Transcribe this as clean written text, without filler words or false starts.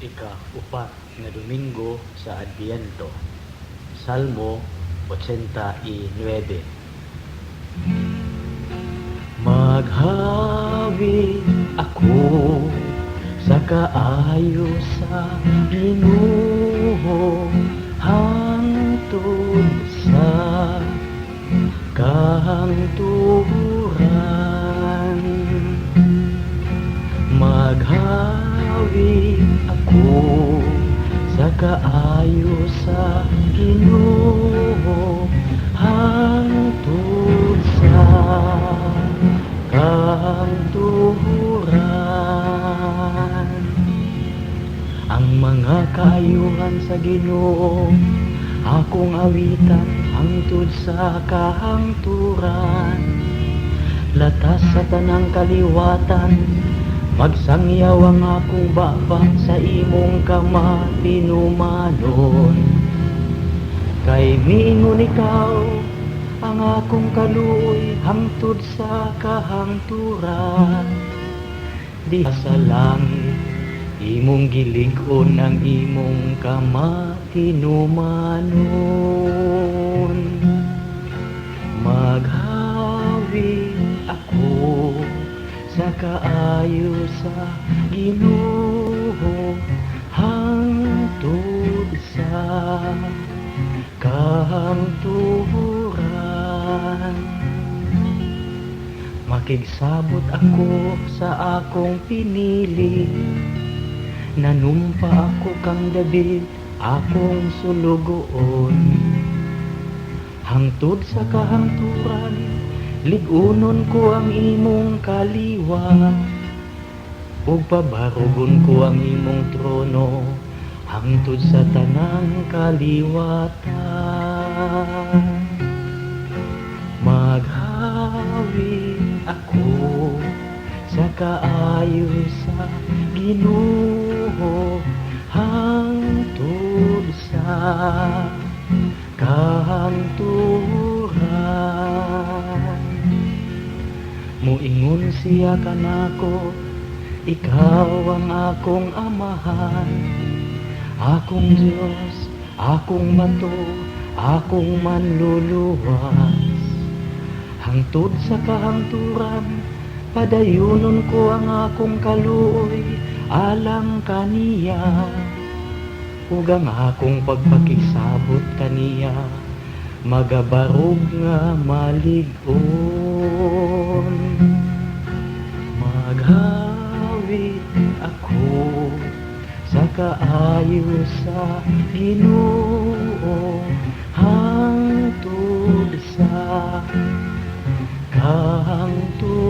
ika-upat nga Domingo sa Adbiento. Salmo 89. Maghawi ako sa kaayo sa Ginoo hangtod sa kahangturan. Maghawi ako sa kaayo sa Ginoo hangtod sa kahangturan. Ang mga kaayuhan sa Ginoo akong awitan hangtod sa kahangturan. Latas sa tanang kaliwatan, magsangyaw ang akong baba sa imong kamatinumanon. Kay miingon ikaw ang akong kaluoy hangtod sa kahangturan. Diha sa langit imong gilig-on ang imong kamatinumanon. Maghawi ako sa kaayo sa Ginoo hangtod sa kahangturan. Makigsabot ako sa akong pinili, nanumpa ako kang David akong sulugoon. Hangtod sa kahangturan, lig-unon ko ang imong kaliwa, ug pabarugon ko ang imong trono hangtod sa tanang kaliwatan. Maghawi ako sa kaayo sa Ginoo hangtod sa kahangturan. Muingon siya kanako, ikaw ang akong amahan, akong Diyos, akong bato, akong manluluwas. Hangtod sa kahangturan, padayunon ko ang akong kaluoy alang kaniya, ug ang akong pagpakisabot kaniya magabarog nga malig-on. Maghawi ako sa kaayo sa Ginoo hangtod sa kahangturan.